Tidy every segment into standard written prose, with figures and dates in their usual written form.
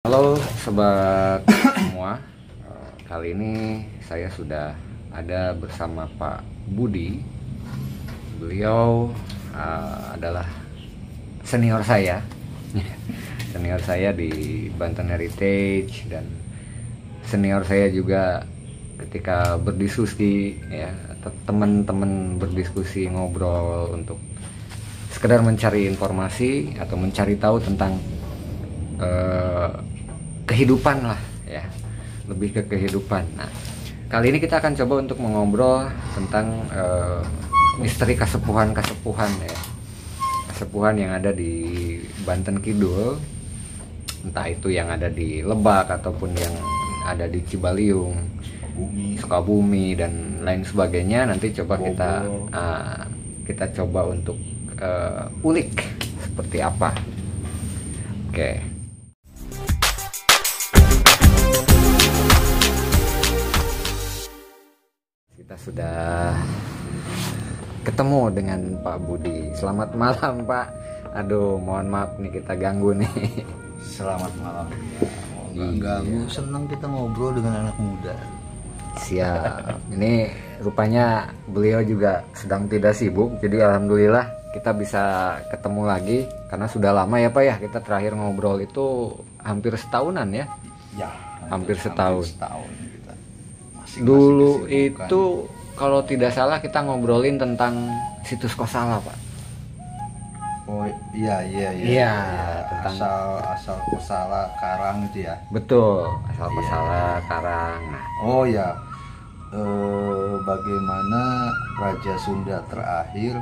Halo sobat semua, kali ini saya sudah ada bersama Pak Budi. Beliau adalah senior saya, senior saya di Banten Heritage, dan senior saya juga ketika berdiskusi ya, teman-teman berdiskusi ngobrol untuk sekedar mencari informasi atau mencari tahu tentang kehidupan lah ya, lebih ke kehidupan. Nah, kali ini kita akan coba untuk mengobrol tentang misteri kasepuhan ya, kasepuhan yang ada di Banten Kidul, entah itu yang ada di Lebak ataupun yang ada di Cibaliung, Sukabumi dan lain sebagainya. Nanti coba kita coba untuk ulik seperti apa. Oke. Kita sudah ketemu dengan Pak Budi. Selamat malam, Pak. Aduh, mohon maaf nih kita ganggu nih. Selamat malam. Ganggu, senang kita ngobrol dengan anak muda. Siap. Ini rupanya beliau juga sedang tidak sibuk, jadi alhamdulillah kita bisa ketemu lagi karena sudah lama ya Pak ya. Kita terakhir ngobrol itu hampir setahunan ya. Ya, hampir setahun. Kita. Dulu itu kalau tidak salah kita ngobrolin tentang situs Kosala, Pak. Oh iya, tentang asal Kosala Karang itu ya. Betul, asal Kosala Karang. Nah, oh ya, bagaimana Raja Sunda terakhir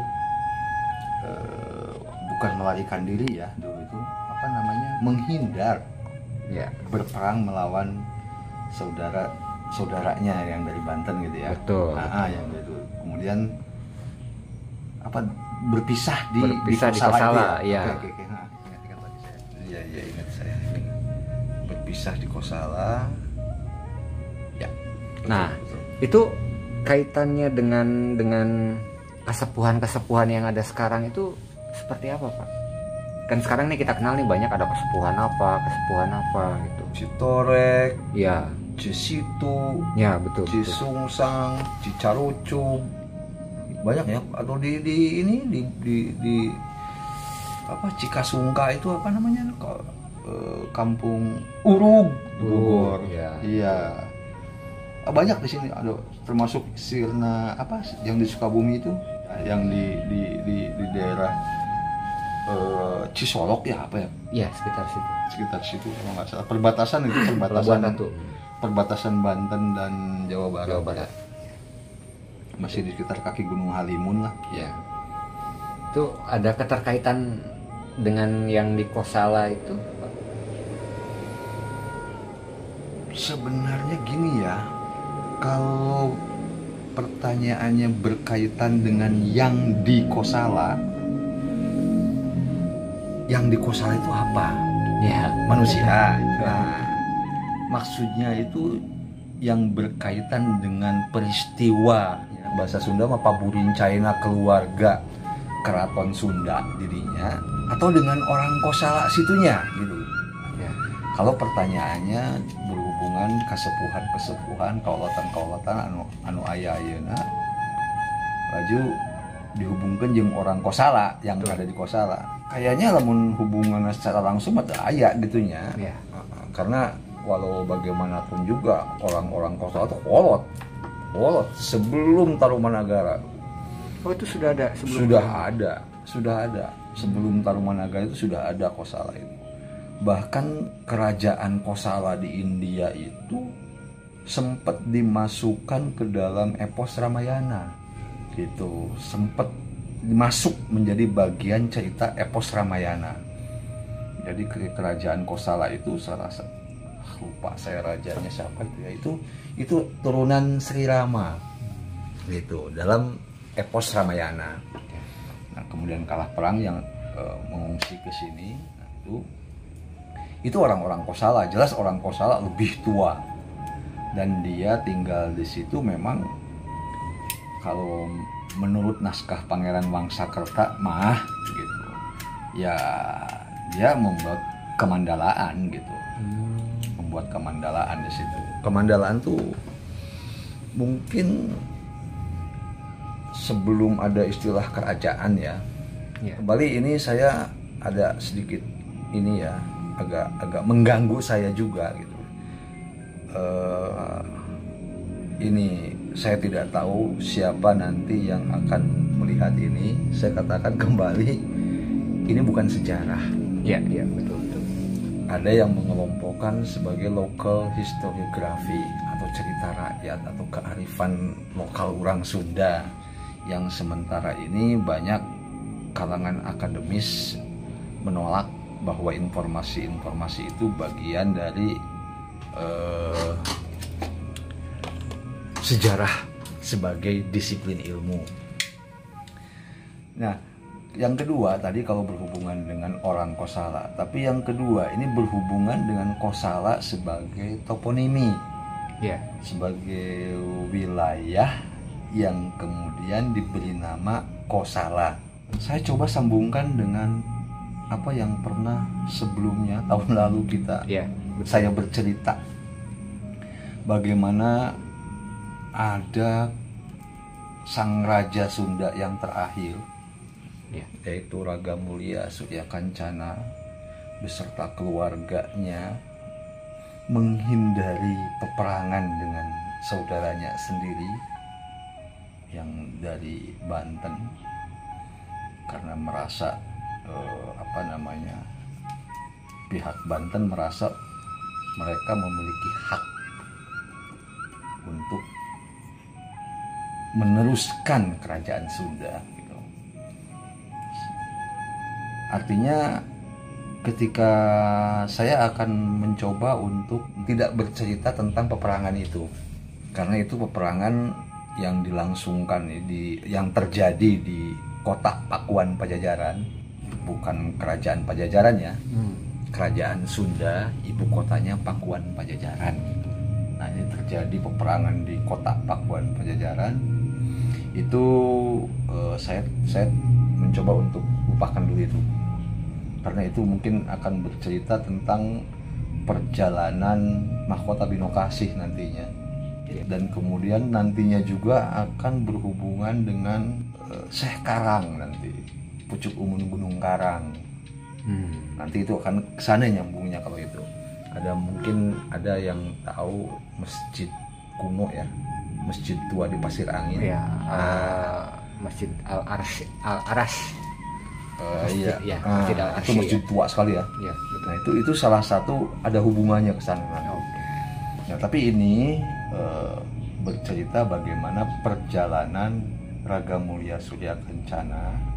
bukan melarikan diri ya, dulu itu apa namanya, menghindar ya, berperang melawan saudaranya yang dari Banten gitu ya. Betul. Yang itu kemudian apa, berpisah di Kosala ya. Oke. Nah, ingat tadi saya. Iya, ingat saya. Berpisah di Kosala. Ya. Nah, betul. itu kaitannya dengan kesepuhan yang ada sekarang itu seperti apa, Pak? Kan sekarang nih kita kenal nih banyak ada kesepuhan apa gitu. Citorek, Ya. Cisitu, Ya, betul. Cisungsang, Cicarucung. Banyak ya, atau di apa, Cikasungka itu apa namanya, kampung Urug Bogor. Iya. Banyak di sini, ada termasuk Sirna apa yang di Sukabumi itu, yang di daerah Cisolok ya, apa ya? Iya, sekitar situ Kalau nggak salah, perbatasan itu, perbatasan Banten dan Jawa Barat. Masih di sekitar kaki Gunung Halimun lah. Ya. Itu ada keterkaitan dengan yang di Kosala itu, Pak? Sebenarnya gini ya, kalau pertanyaannya berkaitan dengan yang di Kosala itu apa? Ya, Manusia. Nah, maksudnya itu yang berkaitan dengan peristiwa, bahasa Sunda mah paburincaina keluarga keraton Sunda dirinya, atau dengan orang Kosala situnya gitu ya. Kalau pertanyaannya berhubungan kesepuhan kaulatan anu aya ayeuna, laju dihubungkan jeung orang Kosala yang ada di Kosala, kayaknya lamun hubungannya secara langsung mah aya gitunya ya. Karena walau bagaimanapun juga orang-orang Kosala itu kolot sebelum Tarumanagara. Oh, itu sudah ada sebelum? Sudah ada. Sebelum Tarumanagara itu sudah ada Kosala itu. Bahkan kerajaan Kosala di India itu sempat dimasukkan ke dalam epos Ramayana. Gitu, sempat masuk menjadi bagian cerita epos Ramayana. Jadi kerajaan Kosala itu lupa saya rajanya siapa itu turunan Sri Rama gitu dalam epos Ramayana. Nah, kemudian kalah perang yang mengungsi ke sini. Nah, itu orang-orang Kosala, jelas orang Kosala lebih tua dan dia tinggal di situ. Memang kalau menurut naskah Pangeran Wangsakerta mah gitu ya, dia membuat kemandalaan gitu. buat kemandalaan di situ. Kemandalaan tuh mungkin sebelum ada istilah kerajaan ya. Kembali ini saya ada sedikit ini ya, agak mengganggu saya juga gitu. Ini saya tidak tahu siapa nanti yang akan melihat ini. Saya katakan kembali, ini bukan sejarah. Iya, betul. Ada yang mengelompokkan sebagai local historiography atau cerita rakyat atau kearifan lokal orang Sunda, yang sementara ini banyak kalangan akademis menolak bahwa informasi-informasi itu bagian dari sejarah sebagai disiplin ilmu. Nah, yang kedua tadi kalau berhubungan dengan orang Kosala, tapi yang kedua ini berhubungan dengan Kosala sebagai toponimi, sebagai wilayah yang kemudian diberi nama Kosala. Saya coba sambungkan dengan apa yang pernah sebelumnya tahun lalu saya bercerita bagaimana ada sang raja Sunda yang terakhir, yaitu Raga Mulia Surya Kancana beserta keluarganya menghindari peperangan dengan saudaranya sendiri yang dari Banten, karena merasa pihak Banten merasa mereka memiliki hak untuk meneruskan kerajaan Sunda gitu. Artinya ketika saya akan mencoba untuk tidak bercerita tentang peperangan itu, karena itu peperangan yang dilangsungkan yang terjadi di kota Pakuan Pajajaran, bukan kerajaan Pajajaran ya. Kerajaan Sunda, ibu kotanya Pakuan Pajajaran. Nah, ini terjadi peperangan di kota Pakuan Pajajaran. Itu saya mencoba untuk lupakan dulu itu, karena itu mungkin akan bercerita tentang perjalanan mahkota Binokasih nantinya, dan kemudian nantinya juga akan berhubungan dengan Syekh Karang nanti, Pucuk Umun Gunung Karang. Nanti itu akan kesana nyambungnya. Kalau itu mungkin ada yang tahu masjid kuno ya, masjid tua di Pasir Angin, Masjid Al-Aras. Masjid Al-Aras itu masjid tua sekali ya. Nah itu salah satu ada hubungannya ke sana. Nah tapi ini bercerita bagaimana perjalanan Raga Mulia Surya Kencana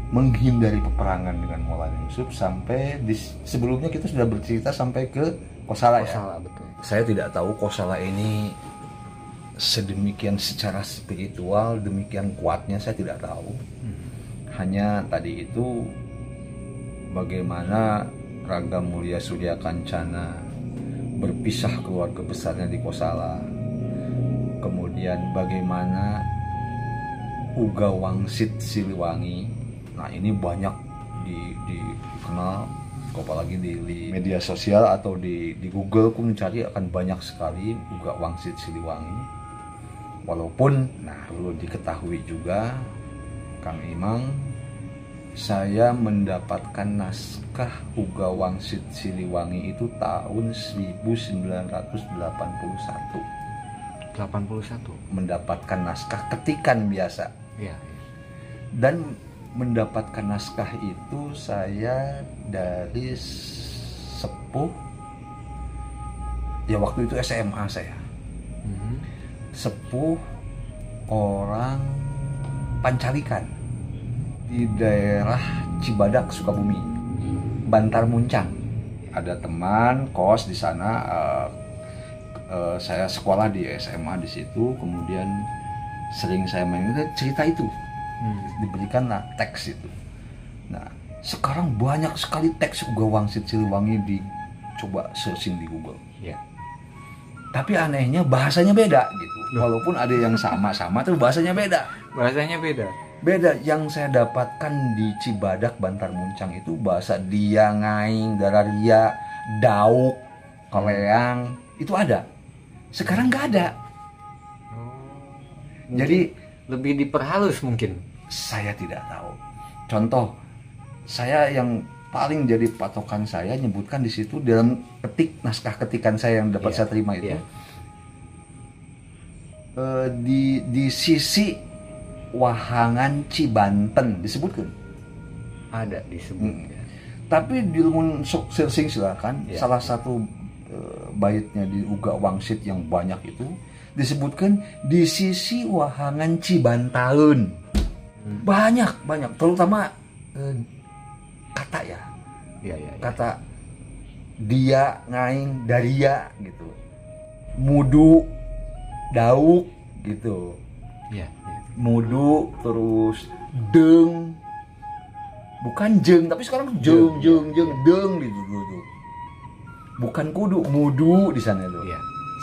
menghindari peperangan dengan Maulana Yusuf sampai sebelumnya kita sudah bercerita sampai ke Kosala ya. Betul. Saya tidak tahu Kosala ini sedemikian secara spiritual demikian kuatnya, saya tidak tahu. Hanya tadi itu bagaimana Raga Mulia Surya Kancana berpisah keluarga besarnya di Kosala, kemudian bagaimana Uga Wangsit Siliwangi. Nah ini banyak dikenal, apalagi di media sosial atau di Google pun mencari akan banyak sekali Uga Wangsit Siliwangi. Walaupun perlu diketahui juga Kang Imang, saya mendapatkan naskah Uga Wangsit Siliwangi itu tahun 1981. Mendapatkan naskah ketikan biasa. Dan mendapatkan naskah itu saya dari sepuh ya, waktu itu SMA saya. Sepuh orang Pancalikan di daerah Cibadak, Sukabumi, Bantar Muncang. Ada teman kos di sana, saya sekolah di SMA di situ, kemudian sering saya main cerita itu. Diberikanlah teks itu. Nah, sekarang banyak sekali teks Uga Wangsit Siliwangi dicoba searching di Google. Tapi anehnya bahasanya beda gitu. Walaupun ada yang sama-sama, tapi bahasanya beda. Beda. Yang saya dapatkan di Cibadak Bantar Muncang itu bahasa Diangaing, Dararia, Dauk, Kaleang itu ada. Sekarang nggak ada. Jadi lebih diperhalus mungkin. saya tidak tahu. Contoh, saya yang paling jadi patokan saya nyebutkan di situ dalam naskah ketikan saya yang dapat saya terima itu, di sisi Wahangan Cibanten disebutkan. Ada disebut. Tapi di lumun sok searching silakan. Salah satu baitnya di Uga Wangsit yang banyak itu disebutkan di sisi Wahangan Cibantaun. Banyak, terutama kata ya. Kata dia, ngaing, daria gitu. Mudu, dauk gitu. Mudu terus deng. Bukan jeng, tapi sekarang jeng, deng gitu tuh. Bukan kudu, mudu di sana tuh.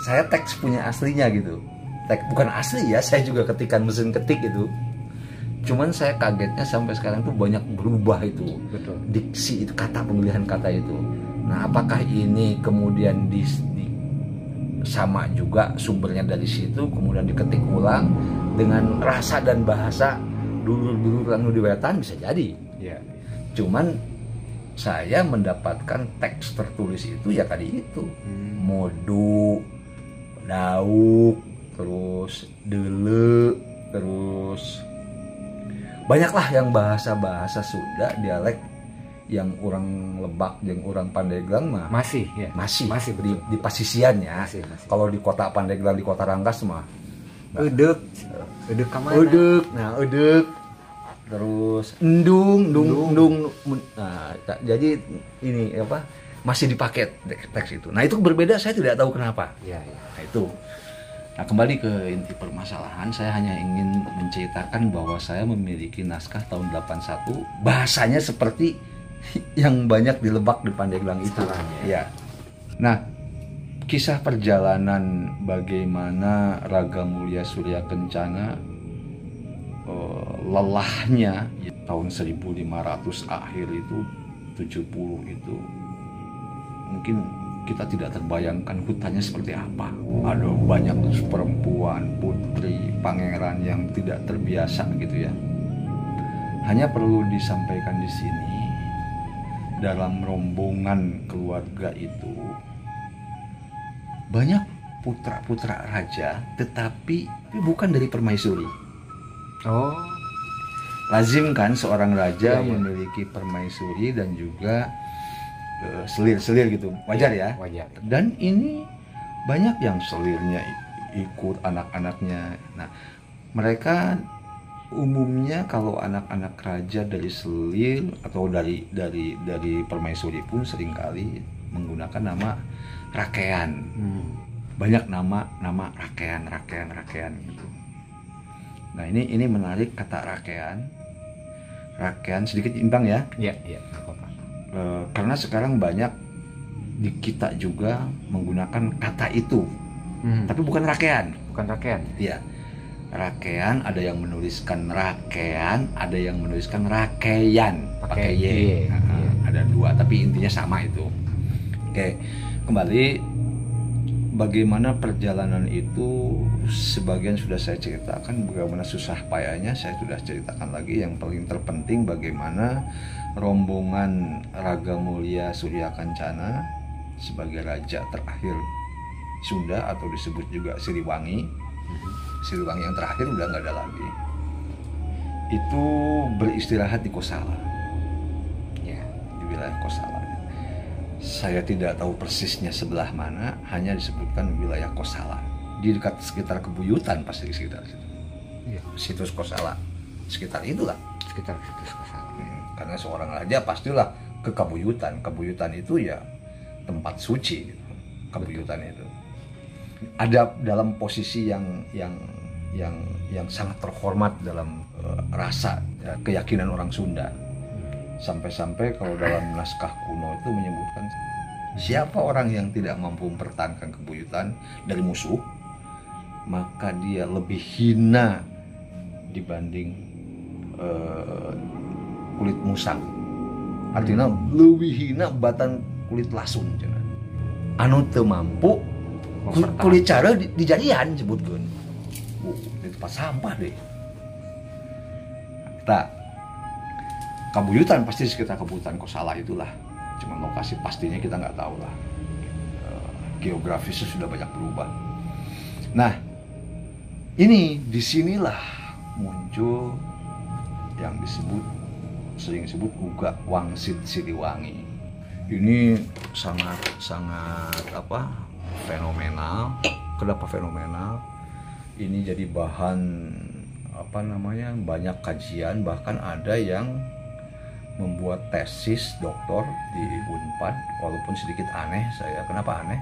Saya teks punya aslinya gitu. Teks bukan asli ya, saya juga ketikan mesin ketik itu. Cuman saya kagetnya sampai sekarang tuh banyak berubah itu. Betul. Diksi itu, kata, pemilihan kata itu. Nah, apakah ini kemudian sama juga sumbernya dari situ, kemudian diketik ulang dengan rasa dan bahasa dulu anu diwetan, bisa jadi. Cuman saya mendapatkan teks tertulis itu ya tadi itu. Modu, dauk, terus dele, terus banyaklah yang bahasa-bahasa Sunda, dialek yang orang Lebak, yang orang Pandeglang mah masih di pasisiannya. Masih. Kalau di kota Pandeglang, di kota Rangkas mah edek kemana? Edek. Terus endung. Nah, jadi ini apa? Masih dipakai teks itu. Nah, itu berbeda, saya tidak tahu kenapa. Nah, itu. Nah, kembali ke inti permasalahan, saya hanya ingin menceritakan bahwa saya memiliki naskah tahun 81, bahasanya seperti yang banyak di Lebak, di Pandeglang itu. Ya. Nah, kisah perjalanan bagaimana Raga Mulia Surya Kencana lelahnya tahun 1500 akhir itu 70 itu mungkin kita tidak terbayangkan hutannya seperti apa. Ada banyak perempuan, putri, pangeran yang tidak terbiasa gitu ya. Hanya perlu disampaikan di sini, dalam rombongan keluarga itu banyak putra-putra raja, tetapi bukan dari permaisuri. Lazim kan seorang raja memiliki permaisuri dan juga selir-selir gitu, wajar ya. Dan ini banyak yang selirnya ikut anak-anaknya. Nah, mereka umumnya kalau anak-anak raja dari selir atau dari permaisuri pun seringkali menggunakan nama rakean. Banyak nama rakean gitu. Nah, ini menarik kata rakean. Rakean sedikit imbang ya. Iya. Karena sekarang banyak di kita juga menggunakan kata itu. Tapi bukan rakean. Iya. Rakean, ada yang menuliskan rakean, ada yang menuliskan rakeyan pakai y. Ada dua, tapi intinya sama itu. Oke, kembali. Bagaimana perjalanan itu sebagian sudah saya ceritakan, bagaimana susah payahnya saya sudah ceritakan lagi. Yang paling terpenting bagaimana rombongan Raga Mulia Surya Kencana sebagai raja terakhir Sunda atau disebut juga Siliwangi yang terakhir udah nggak ada lagi, itu beristirahat di Kosala ya, di wilayah Kosala. Saya tidak tahu persisnya sebelah mana, hanya disebutkan wilayah Kosala. Di dekat sekitar Kebuyutan, pasti di sekitar situ. Situs Kosala, sekitar itulah. Sekitar situs Kosala. Karena seorang raja pastilah ke Kebuyutan. Kebuyutan itu ya tempat suci. Gitu. Kebuyutan itu ada dalam posisi yang sangat terhormat dalam rasa keyakinan orang Sunda. Sampai-sampai kalau dalam naskah kuno itu menyebutkan siapa orang yang tidak mampu mempertahankan Kebuyutan dari musuh, maka dia lebih hina dibanding kulit musang. Artinya lebih hina batan kulit lasun. anu teu mampu kulit cara dijadian sebutkeun. Di tempat sampah deh. Kita kabuyutan pasti sekitar Kabupaten Kosala itulah. Cuma lokasi pastinya kita nggak tahu lah. Geografisnya sudah banyak berubah. Nah, ini disinilah muncul yang sering disebut Uga Wangsit Siliwangi. Ini sangat fenomenal. Kenapa fenomenal? Ini jadi bahan banyak kajian, bahkan ada yang membuat tesis doktor di Unpad, walaupun sedikit aneh saya. Kenapa aneh?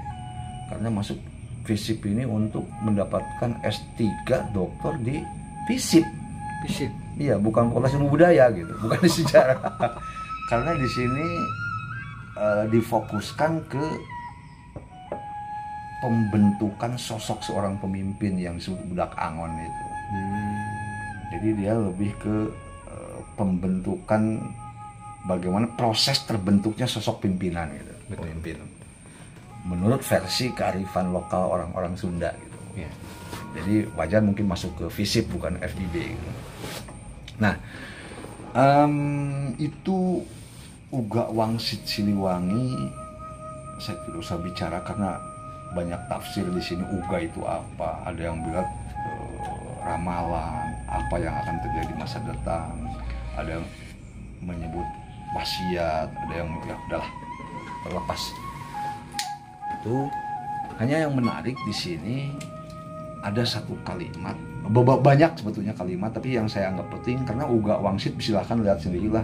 Karena masuk FISIP ini untuk mendapatkan S3 doktor di FISIP. Iya, bukan Fakultas Ilmu Budaya gitu, bukan di sejarah. Karena di sini difokuskan ke pembentukan sosok seorang pemimpin yang disebut budak angon itu. Jadi dia lebih ke pembentukan bagaimana proses terbentuknya sosok pimpinan gitu, pemimpin. Menurut versi kearifan lokal orang-orang Sunda gitu. Ya. Jadi wajar mungkin masuk ke FISIP bukan FIB gitu. Nah, itu Uga Wangsit Siliwangi saya tidak usah bicara karena banyak tafsir di sini. Uga itu apa? Ada yang bilang ramalan apa yang akan terjadi masa datang. Ada yang menyebut wasiat, ada yang ya udahlah terlepas. Itu hanya yang menarik di sini ada satu kalimat, banyak sebetulnya kalimat, tapi yang saya anggap penting karena Uga Wangsit silahkan lihat sendirilah,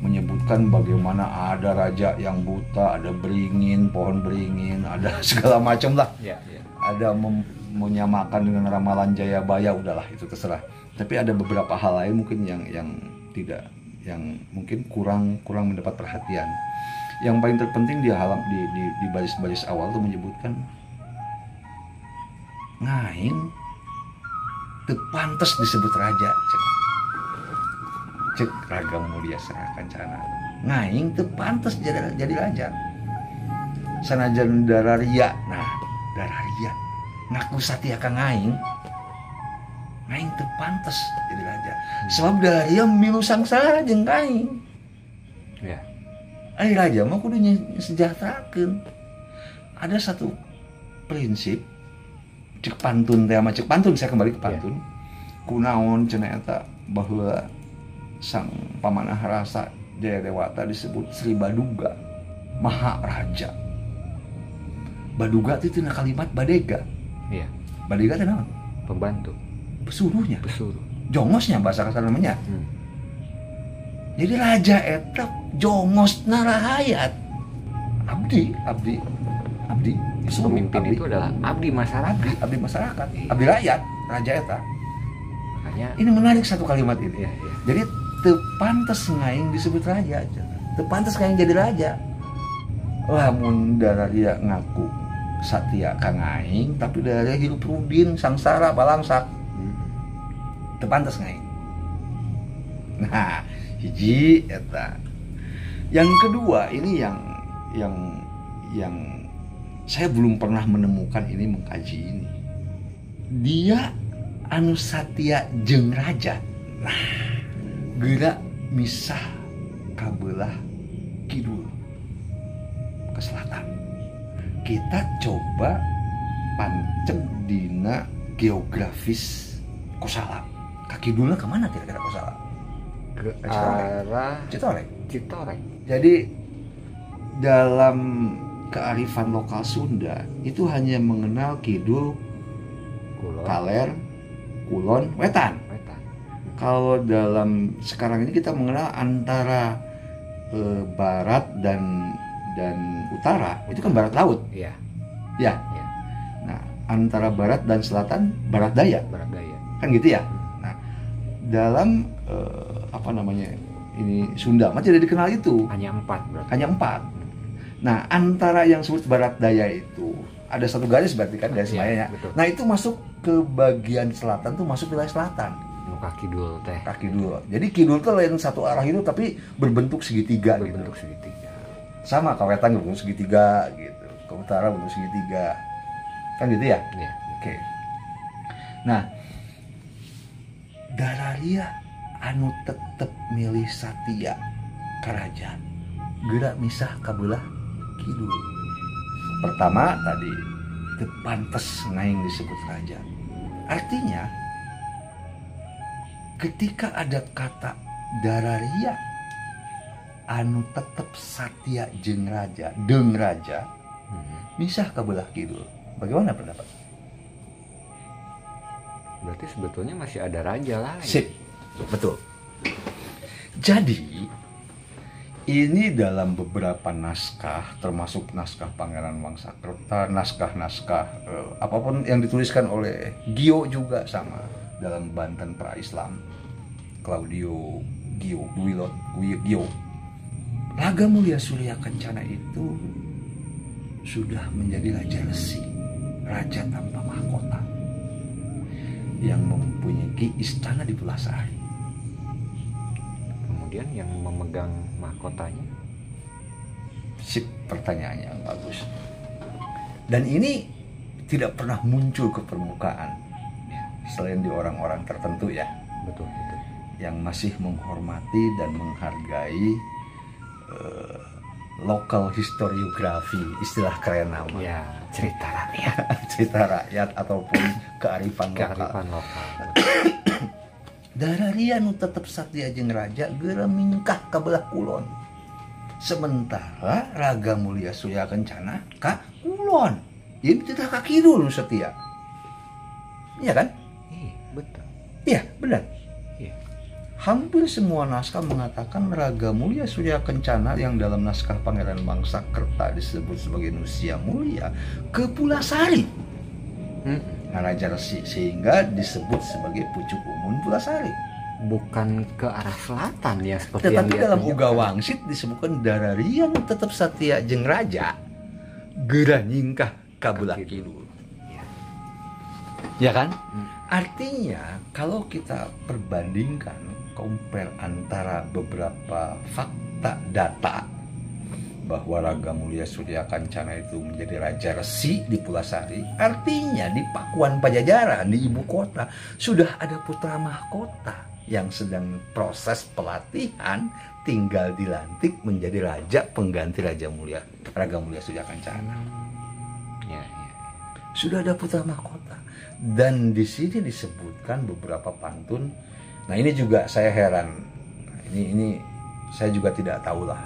menyebutkan bagaimana ada raja yang buta, ada beringin, pohon beringin, ada segala macam lah. Ada menyamakan dengan ramalan Jayabaya, udahlah itu terserah. Tapi ada beberapa hal lain mungkin yang tidak, yang mungkin kurang mendapat perhatian. Yang paling terpenting di baris-baris awal itu menyebutkan ngaing teu pantes disebut raja, cek Raga Mulia Serakencana. Ngaing teu pantes jadi raja. Sanajan Dararia, nah Dararia ngaku satya ka ngaing teu pantes jadi raja. Sebab Dararia milu sangsara jeung ngaing. Ya. Ari raja mah kudu sejahterakeun. Ada satu prinsip cek pantun teh, cek pantun saya kembali ke pantun. Kunaon cenah eta bahwa sang pamanah rasa Jaya Dewata disebut Sri Baduga, Maha Raja. Baduga itu tina kalimat badega. Iya. Badega itu naon? Pembantu. Pesuruhnya. Pesuruh. Jongosnya bahasa kasar namanya. Jadi raja eta jongosna rahayat. Abdi. Pemimpin abdi. Itu adalah abdi masyarakat. Abdi masyarakat. Abdi rakyat, raja eta. Makanya ini menarik satu kalimat ini. Iya. Jadi teu pantes ngaing disebut raja. Teu pantes ngaing jadi raja. Lamun Dararia ngaku satya ka ngaing, tapi Dararia hirup rudin sangsara balangsak. Teu pantes ngaing. Nah, hiji eta. Yang kedua ini yang saya belum pernah menemukan ini, mengkaji ini. Dia anu satya jeung raja. Nah, geura misah kabelah kidul ke selatan. Kita coba panceng dina geografis Kosala. Kakidulna kemana kira-kira Kosala? Ke arah Citorek. Jadi dalam kearifan lokal Sunda itu hanya mengenal kidul, kaler, kulon, wetan. Kalau dalam sekarang ini kita mengenal antara barat dan utara, itu kan barat laut. Iya. Ya. Nah, antara barat dan selatan barat daya. Kan gitu ya. Nah, dalam ini Sunda mah tidak dikenal itu. Hanya 4 berarti. Hanya 4. Nah, antara yang disebut barat daya itu ada satu garis berarti kan garis mayanya. Nah, itu masuk ke bagian selatan tuh, masuk wilayah selatan. Kaki dul teh. Kaki dul. Jadi kidul tuh lain satu arah itu tapi berbentuk segitiga. Berbentuk segitiga. Sama kawetan berbentuk segitiga gitu. ke utara bentuk segitiga. Kan gitu ya? Iya. Oke. Nah, Dararia anu tetep milih satia karaja gerak misah kabelah kidul. Pertama tadi teu pantes ngaing disebut raja. Artinya ketika ada kata Dararia anu tetep satia jeung raja, deung raja misah kabelah kidul. Bagaimana pendapat? Berarti sebetulnya masih ada raja lain. Sip, betul. Jadi ini dalam beberapa naskah, termasuk naskah Pangeran Wangsakerta, naskah-naskah apapun yang dituliskan oleh Gio juga sama dalam Banten Pra-Islam, Claudio Gio. Raga Mulia Surya Kencana itu sudah menjadi raja resi, raja tanpa mahkota, yang mempunyai istana di Pulasari. Kemudian yang memegang mahkotanya? Sip, pertanyaannya yang bagus. Dan ini tidak pernah muncul ke permukaan, selain di orang-orang tertentu ya. Betul. Yang masih menghormati dan menghargai local historiografi, istilah keren nama. Ya, cerita rakyat. Cerita rakyat ataupun kearifan lokal. Dararia nu tetep satya jeung raja geura mingkah ka belah kulon. Sementara Raga Mulia Surya Kencana ka kulon. Ieu teh ka kidul nu setia. Iya kan? Iya, betul. Iya, benar. Iya. Hampir semua naskah mengatakan Raga Mulia Surya Kencana yang dalam naskah Pangeran Wangsakerta disebut sebagai Nusia Mulia ke Pulasari. Raja Resi, sehingga disebut sebagai pucuk umun Pulasari. Bukan ke arah selatan ya seperti Tetapi yang dalam Uga Wangsit disebutkan Dararia nu tetep satia jeung raja geura nyingkah ka belah kidul. Ya kan? Artinya kalau kita perbandingkan, compare antara beberapa fakta data bahwa Raga Mulia Surya Kencana itu menjadi raja resi di Pulasari, artinya di Pakuan Pajajaran, di ibu kota, sudah ada putra mahkota yang sedang proses pelatihan, tinggal dilantik menjadi raja pengganti Raga Mulia Surya Kencana. Ya. Sudah ada putra mahkota. Dan di sini disebutkan beberapa pantun. Nah, ini juga saya heran. Ini saya juga tidak tahu lah.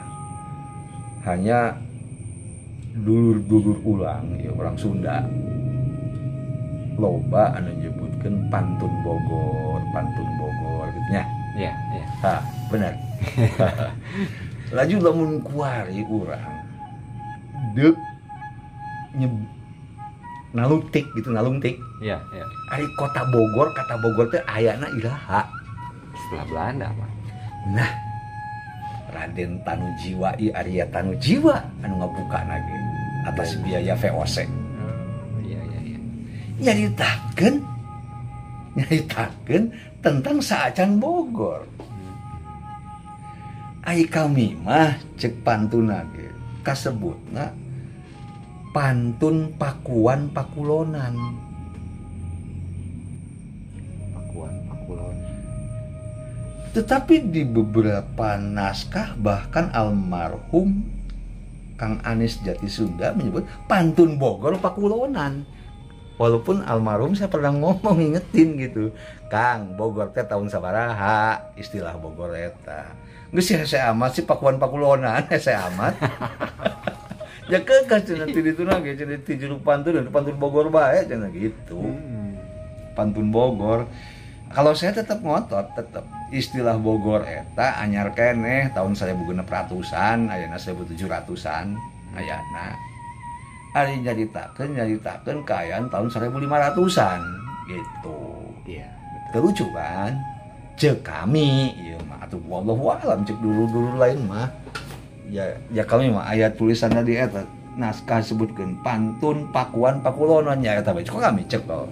Hanya dulur-dulur ulang ya orang Sunda loba anu nyebutkeun pantun Bogor gitu nya. Iya. Hah, benar. Laju lamun kuari urang deuk nalungtik. Iya. Ari kota Bogor, kata Bogor teh ayana iraha. Setelah Belanda, Pak. Nah, Raden Tanujiwa Arya Tanujiwa anu ngabuka nage atas biaya VOC. Iya. Nyaritakeun tentang Saacan Bogor. Ai kami mah cek pantun nage kasebutna pantun Pakuan Pakulonan. Tetapi di beberapa naskah bahkan almarhum Kang Anis Jatisunda menyebut pantun Bogor Pakulonan. Walaupun almarhum saya pernah ngomong ngingetin gitu, Kang, Bogor teh tahun sabaraha istilah Bogor eta. Geus saya amat sih Pakuan Pakulonan saya amat. Ya kekeh nanti ditu nage cenah ti juru pantun Bogor bae cenah gitu. Pantun Bogor. Kalau saya tetap ngotot, tetap istilah Bogor eta anyar keneh tahun 1600-an, ayeuna 1700-an ayana. Ari nyaritakeun kaayaan tahun 1500-an gitu. Iya. Lucu kan? Cek kami, ieu mah atuh wallahu alam cek dulu lain mah. Ya kami mah aya tulisan di eta naskah sebutkeun pantun Pakuan Pakulonan nya eta bae. Kok kami cek kok.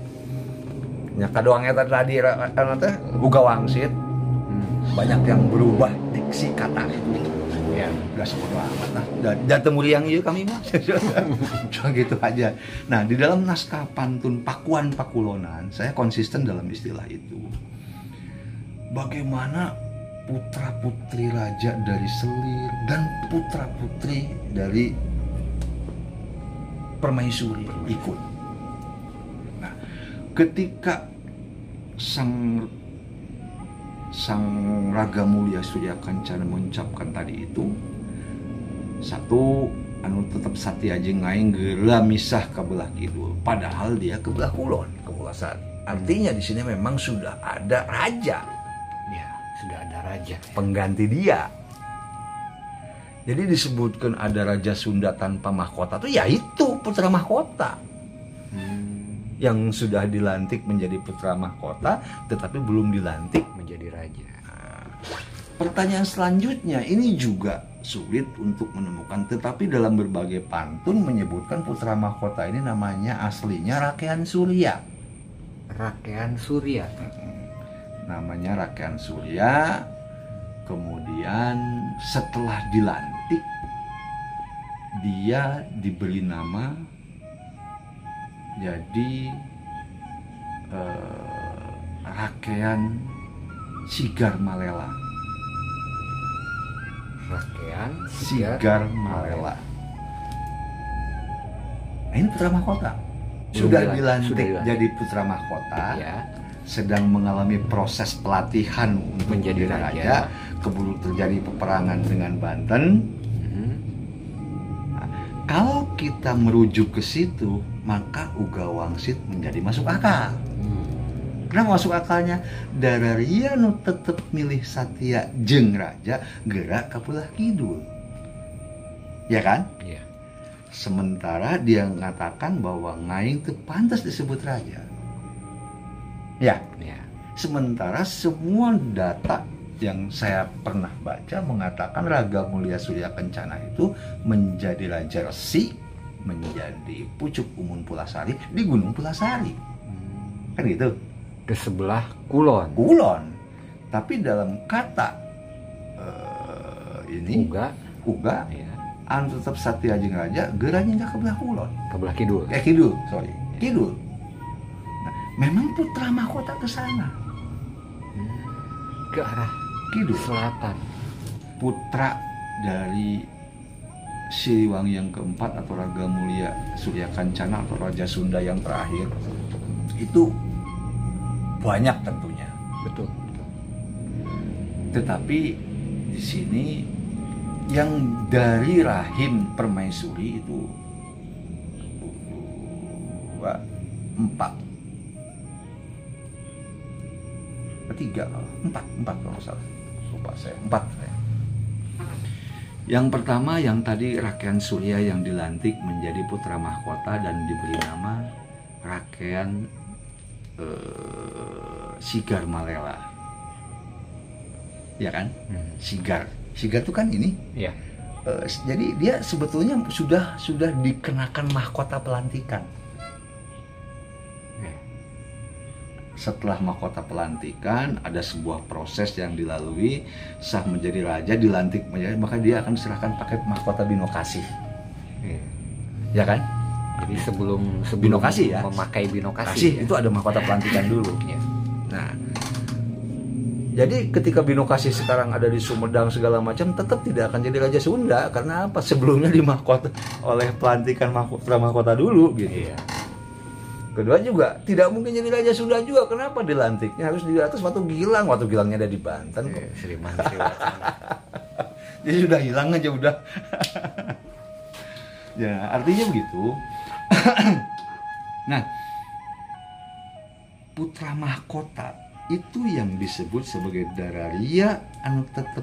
Nya kadoang eta tadi teh Uga Wangsit. Banyak yang berubah diksi kata itu. Ya. udah sebodo amat lah. Dan temu yang ieu kami mah. Cuma gitu aja. Nah, di dalam naskah pantun Pakuan Pakulonan, saya konsisten dalam istilah itu. Bagaimana putra-putri raja dari Selir dan putra-putri dari Permaisuri ikut. Nah, ketika sang Raga Mulia Surya Kancana mengucapkan tadi itu, satu anu tetap Satya jeung aing geula misah ka belah kidul, padahal dia ke belah kulon, ke Pulau Sari. Artinya di sini memang sudah ada raja. Ya, sudah ada raja. Pengganti dia. Jadi disebutkan ada Raja Sunda tanpa mahkota itu yaitu putra mahkota. Yang sudah dilantik menjadi putra mahkota tetapi belum dilantik Menjadi raja. Pertanyaan selanjutnya ini juga sulit untuk menemukan, tetapi dalam berbagai pantun menyebutkan putra mahkota ini namanya aslinya Rakean Surya. Rakean Surya. Namanya Rakean Surya. Kemudian setelah dilantik dia diberi nama jadi Rakean Sigar Malela. Rakean Sigar Malela. Nah, ini putra mahkota. Sudah dilantik jadi putra mahkota. Ya. Sedang mengalami proses pelatihan untuk Menjadi raja. Keburu terjadi peperangan dengan Banten. Nah, kalau kita merujuk ke situ, maka Uga Wangsit menjadi masuk akal. Kenapa masuk akalnya? Dararia nu tetep milih Satya jeung raja gerak ka Pulau Kidul. Ya kan? Iya. Sementara dia mengatakan bahwa ngaing teu pantas disebut raja. Ya. Ya. Sementara semua data yang saya pernah baca mengatakan Raga Mulia Surya Kencana itu menjadi Raja Resi, menjadi pucuk umum Pulasari di Gunung Pulasari. Kan gitu? Ke sebelah kulon. Kulon. Tapi dalam kata ini Uga Ya. anu tetap Satya jeung raja geuranya enggak ke belah kulon. Ke belah kidul. Kidul, sorry. Kidul. Nah, memang putra mahkota ke sana. Ke arah Kidul. selatan. Putra dari Siliwangi yang keempat atau Raga Mulia Surya Kancana atau Raja Sunda yang terakhir itu banyak tentunya. Betul. Tetapi di sini yang dari rahim Permaisuri itu empat kalau salah, lupa saya, 4 saya. Yang pertama yang tadi Rakean Surya yang dilantik menjadi putra mahkota dan diberi nama Rakean Sigar Malela, ya kan? Sigar itu kan ini. Iya. Jadi dia sebetulnya sudah dikenakan mahkota pelantikan. Setelah mahkota pelantikan ada sebuah proses yang dilalui, sah menjadi raja, dilantik menjadi, maka dia akan diserahkan paket mahkota binokasi. Ya kan? Jadi sebelum binokasi ya, memakai binokasi kasih, ya. itu ada mahkota pelantikan dulu. Ya. Nah, jadi ketika binokasi sekarang ada di Sumedang segala macam, tetap tidak akan jadi Raja Sunda karena apa? Sebelumnya dimahkota oleh pelantikan putra mahkota dulu gitu. Iya. Kedua juga tidak mungkin jadi Raja Sunda juga. Kenapa dilantiknya harus di atas Watu Gilang? Watu Gilangnya ada di Banten kok. Sriman Sriwacana. Jadi sudah hilang aja udah. Ya, artinya begitu. Nah, putra mahkota itu yang disebut sebagai Dararia anu tetep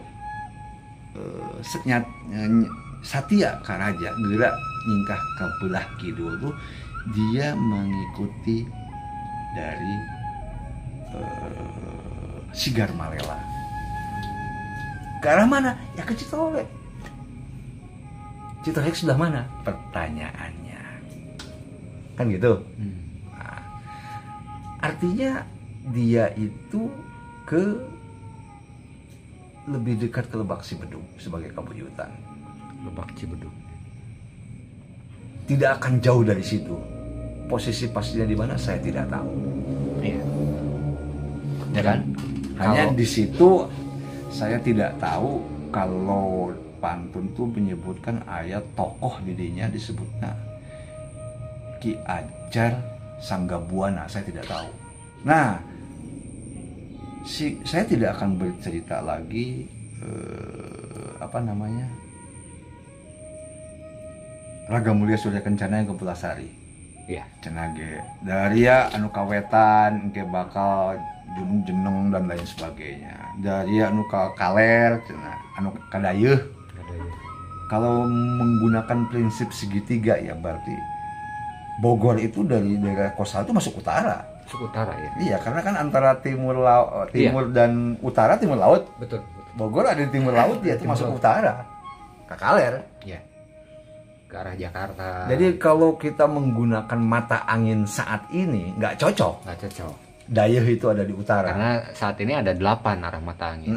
Satya ka raja geura nyingkah ka belah kidul tuh dia mengikuti dari Sigar Malela. Ke arah mana? Ya ke Citolek. Citolek sebelah mana? Pertanyaannya. Kan gitu. Nah, artinya dia itu ke lebih dekat ke Lebak Cibeduk sebagai Kabuyutan. Lebak Cibeduk. Tidak akan jauh dari situ. Posisi pastinya di mana saya tidak tahu. Iya. Ya kan? Hanya Kalau- di situ saya tidak tahu kalau pantun tuh menyebutkan ayat tokoh didinya disebutnya Ki Ajar Sanggabuana, saya tidak tahu. Nah, saya tidak akan bercerita lagi apa namanya, Raga Mulia Surya Kencana yang Kepulasari. Iya. Cenage dari anu kawetan ke bakal junung jeneng dan lain sebagainya. Dari anu kaler cenah anu kadayeuh. Ada ya. Kalau menggunakan prinsip segitiga ya berarti Bogor itu dari daerah Kosal itu masuk utara. Masuk utara ya. Iya, karena kan antara timur dan utara, timur laut. Betul. Bogor ada di timur laut, dia itu Timur masuk laut. utara. Kakaler. Iya. Ke arah Jakarta. Jadi kalau kita menggunakan mata angin saat ini nggak cocok. nggak cocok. Dayeuh itu ada di utara. Karena saat ini ada 8 arah mata angin.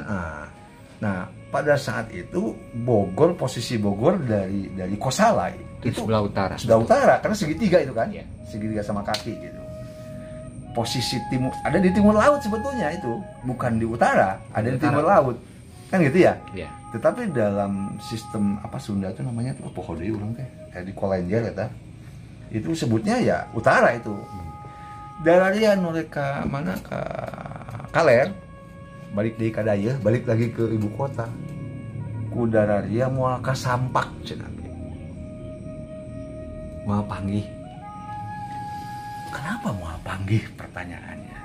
Nah, pada saat itu Bogor, posisi Bogor dari Kosala Itu sebelah utara. sudah utara, karena segitiga itu kan, Iya. segitiga sama kaki gitu. Posisi timur ada di timur laut sebetulnya itu, bukan di utara, ada di Utara. timur laut, kan gitu ya. Iya. Tetapi dalam sistem apa Sunda itu namanya tuh pohon deui urang teh, di Kolenjer eta. Itu sebutnya ya utara itu. Dararian mereka mana ke Kaler, balik deui ka dayeuh, balik lagi ke ibu kota. Ku dararia moal ka Sampak cenah. Moal panggih. Kenapa moal panggih pertanyaannya?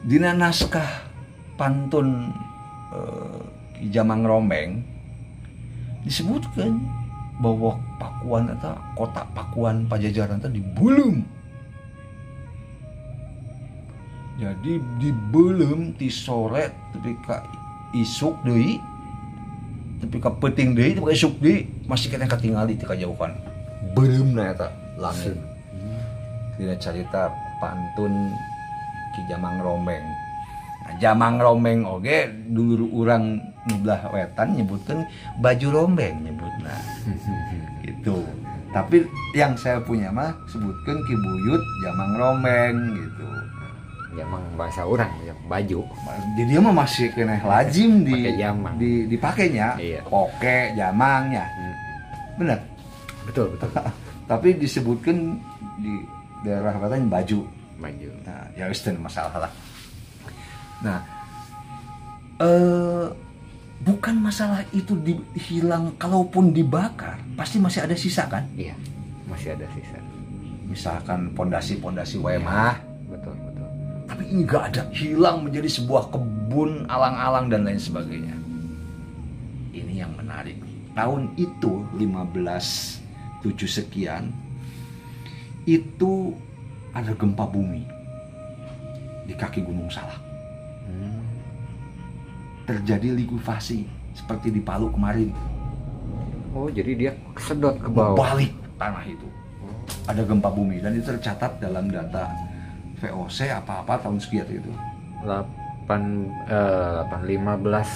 Dina naskah pantun Ki Jamang Rombeng disebutkan bahwa Pakuan eta kota Pakuan Pajajaran eta dibeuleum. Jadi dibeuleum ti sore tepi ka isuk deui, tepi ka peuting deui, tepi ka isuk deui masih kena katingali ti kajauhan. Beuleumna eta langit. Dina carita pantun Ki Jamang Rombeng. Nah, Jamang Rombeng oge dulu urang nubelah wetan nyebutkeun baju rombeng nyebutna. Gitu. Tapi yang saya punya mah sebutkeun Ki Buyut Jamang Rombeng gitu. Jamang bahasa orang, ya, baju. Jadi dia mah masih kena lazim Pakai jamang. dipakainya. Iya. Poke jamangnya. Bener. Betul, betul. Tapi disebutkan di daerah wetan baju. Baju. Nah, ya wis teu masalah lah. Nah, bukan masalah itu hilang, kalaupun dibakar pasti masih ada sisa kan? Iya. Masih ada sisa. Misalkan pondasi-pondasi wae Iya. mah, Betul, betul. tapi enggak ada, hilang menjadi sebuah kebun alang-alang dan lain sebagainya. Ini yang menarik. Tahun itu 1507 sekian itu ada gempa bumi di kaki Gunung Salak. Terjadi likuifasi seperti di Palu kemarin. Oh, jadi dia kesedot ke bawah. Balik tanah itu. Ada gempa bumi dan itu tercatat dalam data VOC apa-apa tahun sekian itu.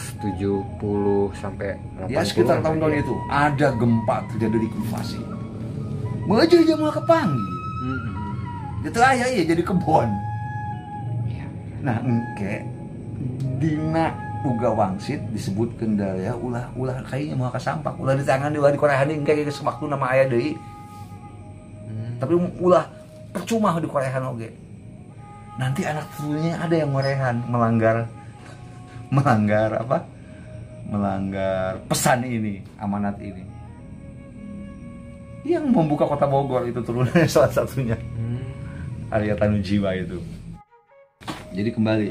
1570 sampai 80. Ya sekitar tahun-tahun itu ada gempa terjadi likuifasi. Maju aja mau kepanggil. Itu aja ya jadi kebon. Iya. Nah, engke dina uga wangsit disebutkeun daya ulah kayaknya mau kasampak ulah di tangan di korehan engke geus waktu nama aya deui. Tapi ulah percuma di korehan oge. Nanti anak turunya ada yang ngorehan melanggar apa? Melanggar pesan ini, amanat ini. Yang membuka kota Bogor itu turunannya salah satunya. Arya Tanujiwa itu. Jadi kembali,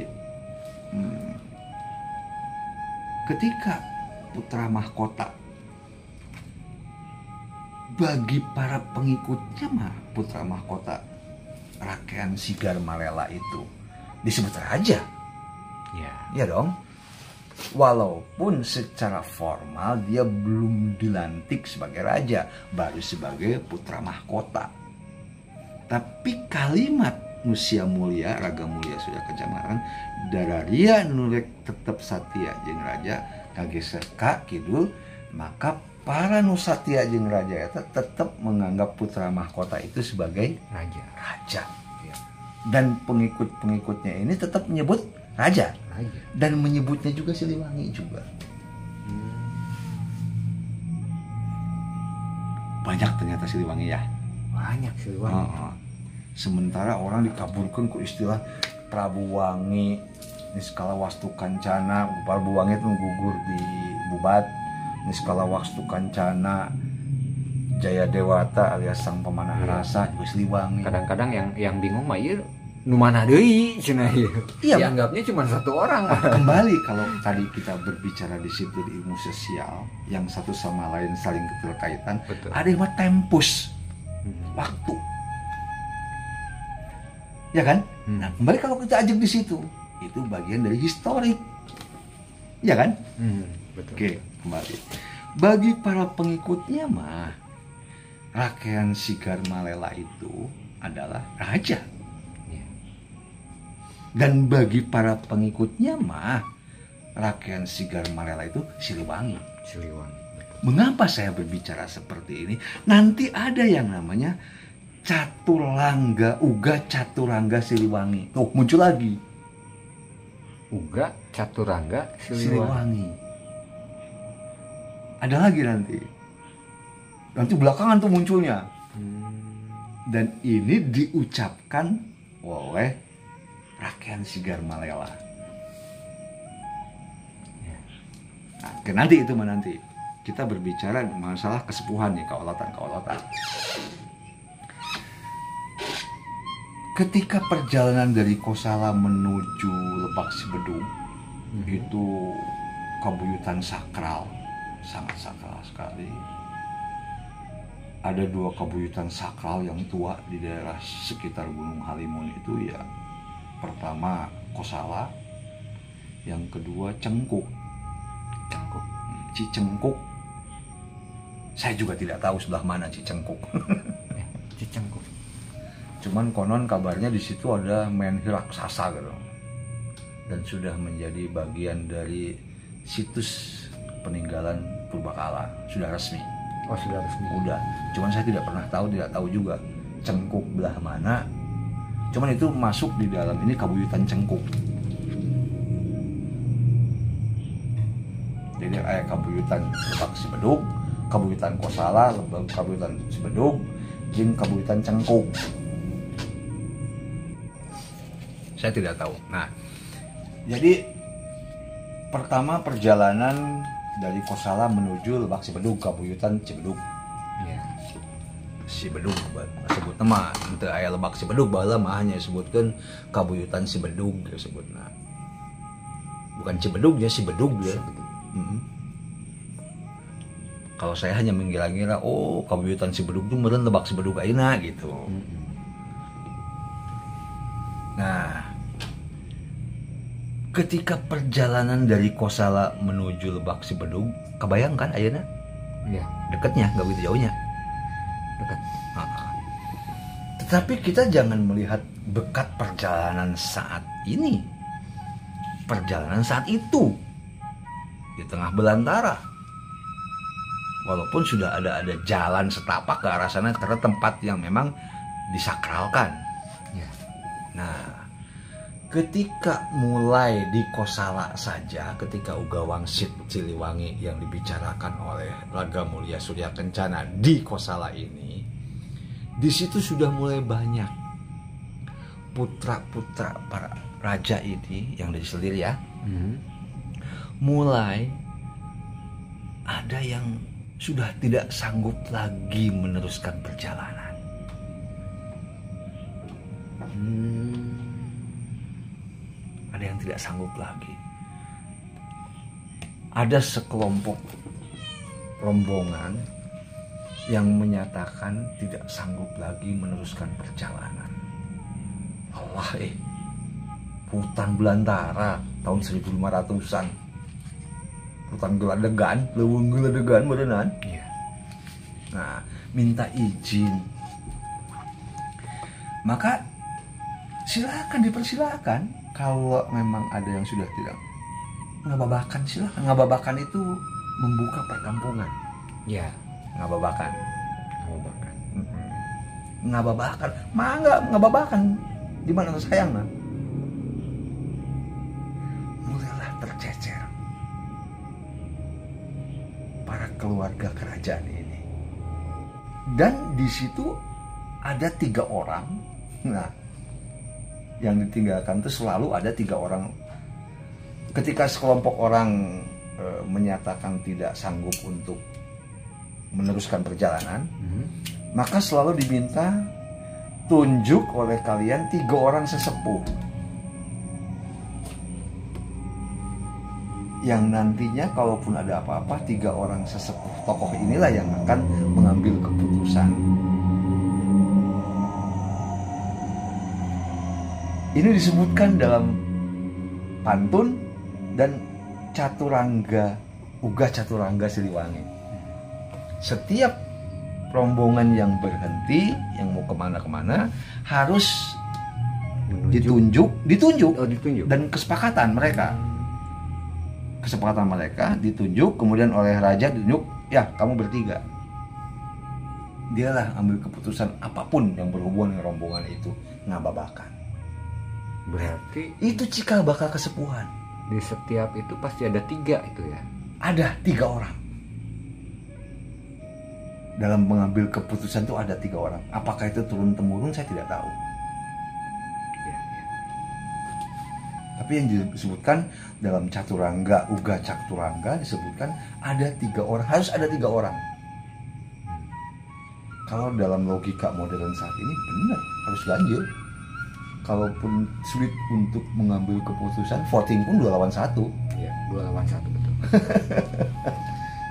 ketika putra mahkota bagi para pengikutnya mah putra mahkota Rakean Sigar Malela itu disebut raja, Iya. ya dong. Walaupun secara formal dia belum dilantik sebagai raja, baru sebagai putra mahkota. Tapi kalimat nusia mulia raga mulia Surya Kencana dararia nurek tetap satya jeung raja kageser ka kidul, maka para nusatya jeung raja eta tetap menganggap putra mahkota itu sebagai raja. Ya. Dan pengikut-pengikutnya ini tetap menyebut raja. Dan menyebutnya juga Siliwangi juga. Banyak ternyata Siliwangi ya. Banyak Siliwangi. Sementara orang dikaburkan ku istilah Prabu Wangi, Niskala Wastu Kancana. Prabu Wangi itu gugur di Bubat. Niskala Wastu Kancana, Jaya Dewata alias Sang Pemanah Rasa juga Siliwangi. Kadang-kadang yang bingung mah ieu nu mana deui cenah ieu. Iya, dianggapnya cuma satu orang. Kembali kalau tadi kita berbicara di situ di ilmu sosial yang satu sama lain saling keterkaitan, ada yang mah tempus waktu. Ya kan? Nah, kembali kalau kita ajak di situ, itu bagian dari historik. Ya kan? Betul. Oke, kembali. Bagi para pengikutnya mah Rakean Sigar Malela itu adalah raja. Dan bagi para pengikutnya mah Rakean Sigar Malela itu Siliwangi. Mengapa saya berbicara seperti ini? Nanti ada yang namanya Uga Caturangga Siliwangi. Oh, muncul lagi. Uga Caturangga Siliwangi. Ada lagi nanti. Nanti belakangan tuh munculnya. Dan ini diucapkan oleh Rakean Sigar Malela. Nah, nanti itu mah nanti. Kita berbicara masalah kesepuhan nih, kaolatan. Ketika perjalanan dari Kosala menuju Lebak Sibedung, itu kabuyutan sakral, sangat sakral sekali. Ada dua kabuyutan sakral yang tua di daerah sekitar Gunung Halimun itu ya. Pertama Kosala, yang kedua Cengkuk. Cicengkuk. Saya juga tidak tahu sebelah mana Cicengkuk. Cicengkuk. Cuman konon kabarnya di situ ada menhir raksasa gitu. Dan sudah menjadi bagian dari situs peninggalan purbakala. Sudah resmi. Oh, sudah resmi. Udah. Cuman saya tidak tahu juga Cengkuk belah mana. Cuman itu masuk di dalam ini kabuyutan Cengkuk. Jadi ada kabuyutan Lebak Sibedug, kabuyutan Kosala, kabuyutan Sibedug, jeung kabuyutan Cengkuk. Saya tidak tahu. Nah, jadi pertama perjalanan dari Kosala menuju Lebak Sibedug, kabuyutan Cibedug. Sibedug sebut nama teu aya Lebak Sibedug baheula mah hanya disebutkeun kabuyutan Sibedug disebutna. Bukan Cibedug ya, Sibedug ya. Kalau saya hanya mengira-ngira oh kabuyutan Sibedug itu meureun Lebak Sibedug ayeuna gitu. Nah, ketika perjalanan dari Kosala menuju Lebak Sibedug, kebayang kan ayeuna? Iya. Dekatnya, nggak begitu jauhnya. Dekat. Tetapi kita jangan melihat bekat perjalanan saat ini, perjalanan saat itu di tengah belantara. Walaupun sudah ada jalan setapak ke arah sana karena tempat yang memang disakralkan. Ya. Nah, ketika mulai di Kosala saja, ketika Uga Wangsit Siliwangi yang dibicarakan oleh Raga Mulia Surya Kencana di Kosala ini, di situ sudah mulai banyak putra-putra para raja ini yang dari selir ya, mulai ada yang sudah tidak sanggup lagi meneruskan perjalanan. Ada yang tidak sanggup lagi. Ada sekelompok rombongan yang menyatakan tidak sanggup lagi meneruskan perjalanan. Allah hutan belantara tahun 1500-an. Hutan geladegan, leuweung geladegan berenang. Iya. Nah, minta izin. Maka silakan, dipersilakan. Kalau memang ada yang sudah tidak ngababakan, silakan. Ngababakan itu membuka perkampungan. Ya, Ngababakan. ngababakan. Ngababakan. Mangga ngababakan. Di mana sayang nah? Mulailah tercecer para keluarga kerajaan ini. Dan di situ ada 3 orang. Nah, yang ditinggalkan itu selalu ada 3 orang. Ketika sekelompok orang menyatakan tidak sanggup untuk meneruskan perjalanan, maka selalu diminta tunjuk oleh kalian 3 orang sesepuh yang nantinya kalaupun ada apa-apa 3 orang sesepuh tokoh inilah yang akan mengambil keputusan. Ini disebutkan dalam pantun dan caturangga, Uga Caturangga Siliwangi. Setiap rombongan yang berhenti, yang mau kemana-kemana harus ditunjuk dan kesepakatan mereka ditunjuk, kemudian oleh raja ditunjuk, ya kamu bertiga. Dialah ambil keputusan apapun yang berhubungan dengan rombongan itu, ngababakan. Berarti Itu cikal bakal kesepuhan. di setiap itu pasti ada 3 itu ya. Ada 3 orang. Dalam mengambil keputusan itu ada 3 orang. Apakah itu turun-temurun saya tidak tahu. Ya, ya. Tapi yang disebutkan dalam caturangga, Uga Caturangga disebutkan ada 3 orang. Harus ada 3 orang. Kalau dalam logika modern saat ini benar, harus ganjil. Kalaupun sulit untuk mengambil keputusan, voting pun 2 lawan 1. Ya, 2 lawan 1 betul.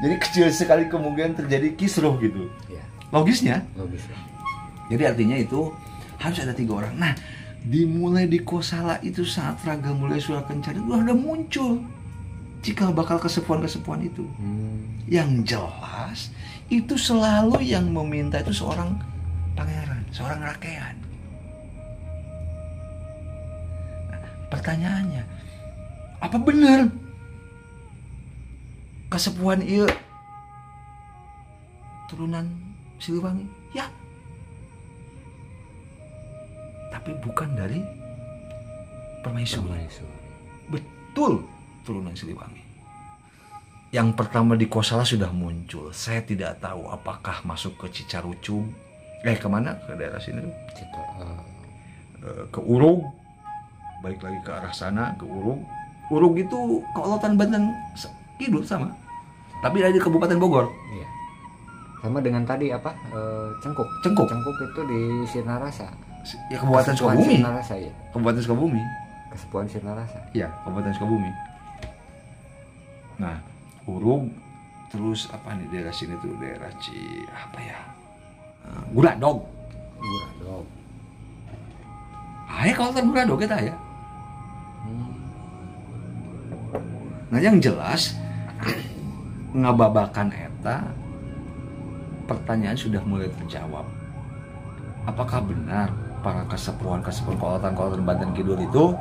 Jadi kecil sekali kemungkinan terjadi kisruh gitu. Ya, Logisnya. logis ya. Jadi artinya itu harus ada 3 orang. Nah, dimulai di Kosala itu saat Raga mulai Sura Kencana itu ada muncul cikal bakal kesepuhan-kesepuhan itu. Yang jelas itu selalu yang meminta itu seorang pangeran, seorang rakyat. Nah, pertanyaannya, apa benar kesepuhan ieu turunan Siliwangi? Ya. Tapi bukan dari Permaisuri. Betul turunan Siliwangi. Yang pertama di Kosala sudah muncul. Saya tidak tahu apakah masuk ke Cicarucung. Kemana? Ke daerah sini tuh. Ke Urug. Balik lagi ke arah sana, ke Urug. Urug itu Keolotan Banten Kidul sama. Tapi ada di Kabupaten Bogor. Iya. Sama dengan tadi apa? Cengkuk. Cengkuk. Cengkuk itu di Sinarasa. Ya Kabupaten Kesepuhan Sukabumi. Sinarasa ya. Kabupaten Sukabumi. Kesepuhan Sinarasa. Iya, Kabupaten Sukabumi. Nah, Urug, terus apa nih daerah sini tuh, daerah Guradog. Guradog. Kalau kan Guradog kita ya. Nah, yang jelas ngababakan eta, pertanyaan sudah mulai terjawab. Apakah benar para kesepuhan-kesepuhan Keolotan Banten Kidul itu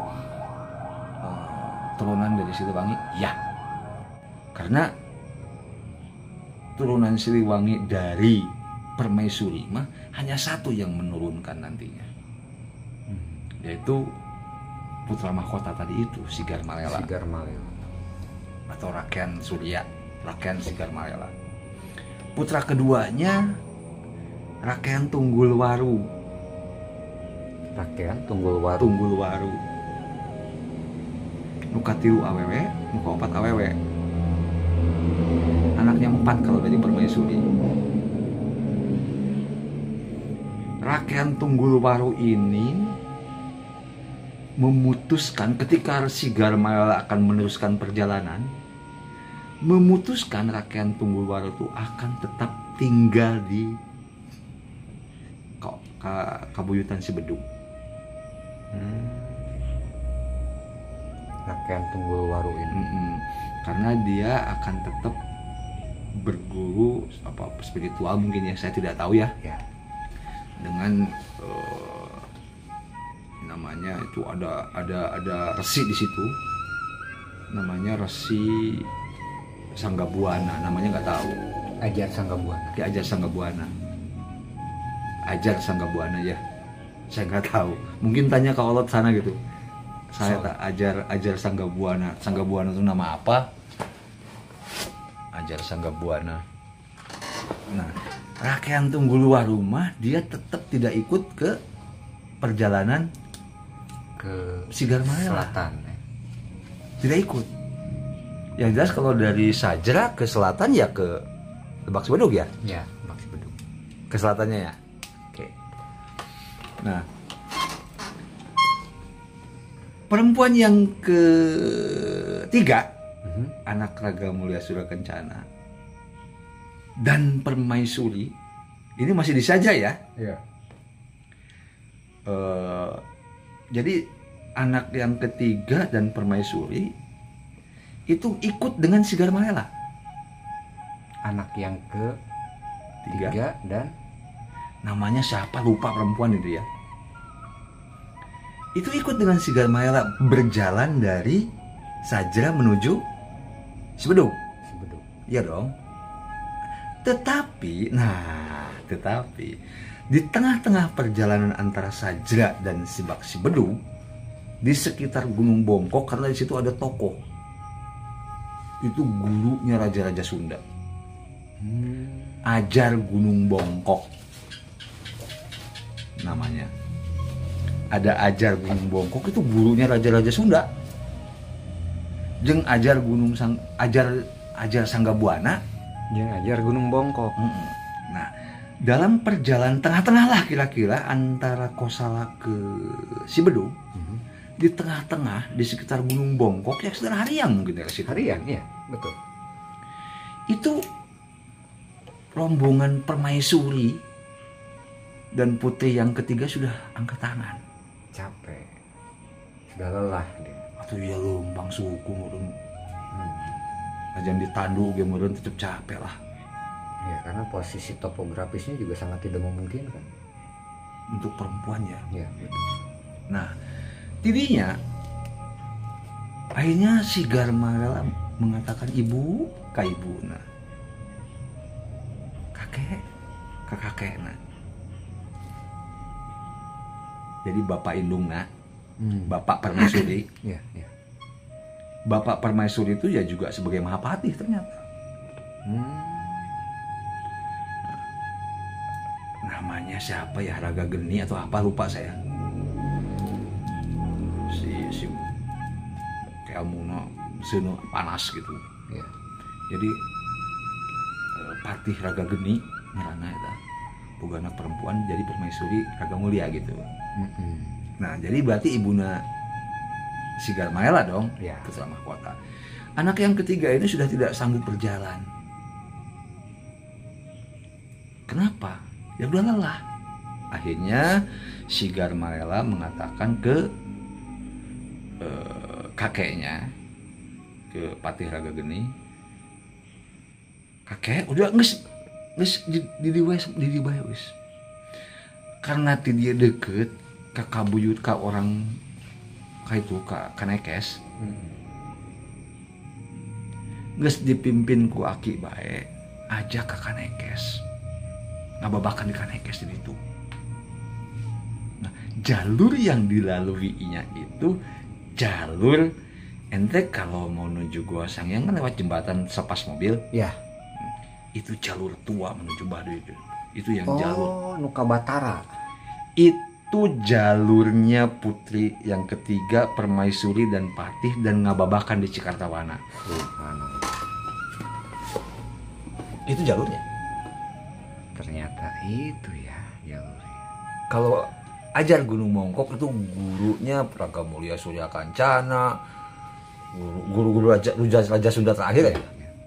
turunan dari Siliwangi? Ya. Karena turunan Siliwangi dari Permaisuri mah hanya satu yang menurunkan nantinya, yaitu putra mahkota tadi itu, Sigar Malela. Sigar Malela. Atau Raken Surya, Raken Sigar Malela. Putra keduanya Raken Tunggulwaru. Rakyat Tunggulwaru. Tunggulwaru. Nuka 3 awewe, nuka 4 awewe. Anaknya 4 kalau dari Permaisuri. Raken Tunggulwaru ini memutuskan ketika Sigar Malela akan meneruskan perjalanan, memutuskan Raken Tunggulwaru itu akan tetap tinggal di Kabuyutan Sibedung. Rakyat Tunggulwaru ini. Karena dia akan tetap berguru apa spiritual mungkin ya, saya tidak tahu ya. Ya. Dengan namanya itu ada resi di situ, namanya Resi Sanggabuana, namanya nggak tahu. Ajar Sanggabuana. Ki Ajar Sanggabuana. Ajar Sanggabuana ya. Saya nggak tahu. Mungkin tanya ke Olot sana gitu. Saya tak Ajar Sanggabuana. Sanggabuana itu nama apa? Ajar Sanggabuana. Nah, Rakyat Tunggul Warumah dia tetap tidak ikut ke perjalanan Ke Sigar Malela. selatan. Tidak ikut. Yang jelas kalau dari Sajra ke selatan ya ke Lebak Sibedug ya. Ya, Maksi Bedug. Ke selatannya ya. Oke. Nah, perempuan yang ketiga, anak Raga Mulia Surakencana dan Permaisuri, ini masih disaja ya. Iya. Jadi anak yang ketiga dan Permaisuri itu ikut dengan Sigar Malela. Anak yang ke Tiga. 3 dan Namanya siapa lupa perempuan itu ya. Itu ikut dengan Sigar Malela berjalan dari Sajra menuju Sibedug. Sibedug. Iya dong. Tetapi di tengah-tengah perjalanan antara Sajra dan Sibak Sibedug, di sekitar Gunung Bongkok, karena di situ ada tokoh. Itu gurunya Raja-Raja Sunda. Ajar Gunung Bongkok namanya. Ada Ajar Gunung Bongkok, itu gurunya Raja-Raja Sunda. Jeung Ajar Ajar Sanggabuana Jeung Ajar Gunung Bongkok. Nah, dalam perjalanan tengah-tengah lah kira-kira antara Kosala ke Sibedug, di tengah-tengah di sekitar Gunung Bongkok ya sekitar Hariang mungkin ya ke situ. Harian, iya, betul. Itu rombongan Permaisuri dan putri yang ketiga sudah angkat tangan. Capek. Sudah lelah dia. Atau ya lumbang suku meureun. Ajan ditandu ge meureun tetep capek lah. Ya, karena posisi topografisnya juga sangat tidak memungkinkan. Untuk perempuan ya. Ya, betul. Nah, tidinya akhirnya Sigar Malela mengatakan ibu ka ibuna. Kakek ka kakekna. Jadi bapak indungna, bapak Permaisuri. Iya, iya. Bapak Permaisuri itu ya juga sebagai Mahapati ternyata. Namanya siapa ya, Raga Geni atau apa lupa saya. Si kayak muna seuneut panas gitu. Iya. Jadi Patih Raga Geni ngaranna eta. Bogana perempuan jadi Permaisuri Raga Mulia gitu. Nah, jadi berarti ibuna Sigar Malela dong, ya. putra mahkota. Anak yang ketiga ini sudah tidak sanggup berjalan. Kenapa? Ya udah lelah. Akhirnya Sigar Malela mengatakan ke kakeknya, ke Patih Raga Geni, kakek udah nges di dibae wis. Karena ti dia deket ka kabuyut ka orang ka itu ka Kanekes. Geus dipimpin ku aki bae, ajak ka Kanekes. Ngababakan di Kanekes di itu. Nah, jalur yang dilaluinya itu jalur ente kalau mau menuju Gua Sangyang kan lewat jembatan sepas mobil. Ya. Itu jalur tua menuju Baduy itu yang Oh, jalur Nuka Batara. itu jalurnya putri yang ketiga Permaisuri dan Patih dan Ngababakan di Cikartawana. Itu jalurnya. Ternyata itu ya jalurnya. Kalau Ajar Gunung Bongkok itu gurunya Raga Mulia Surya Kancana, guru-guru Raja Sunda terakhir ya.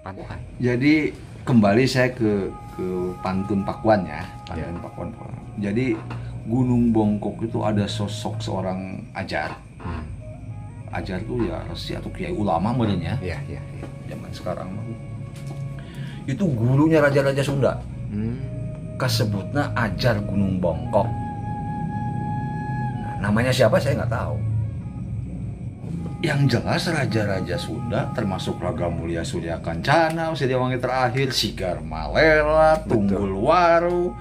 Pantai. Jadi kembali saya ke pantun Pakuan ya, pantun Pakuan. Jadi Gunung Bongkok itu ada sosok seorang Ajar. Ajar itu ya resi atau kiai ulama merenya. Iya. Zaman sekarang itu gurunya Raja-Raja Sunda. Kasebutna Ajar Gunung Bongkok. Nah, namanya siapa saya nggak tahu. Yang jelas raja-raja Sunda termasuk Raga Mulia Surya Kencana, Siliwangi terakhir, Sigar Malela, Tunggul Waru,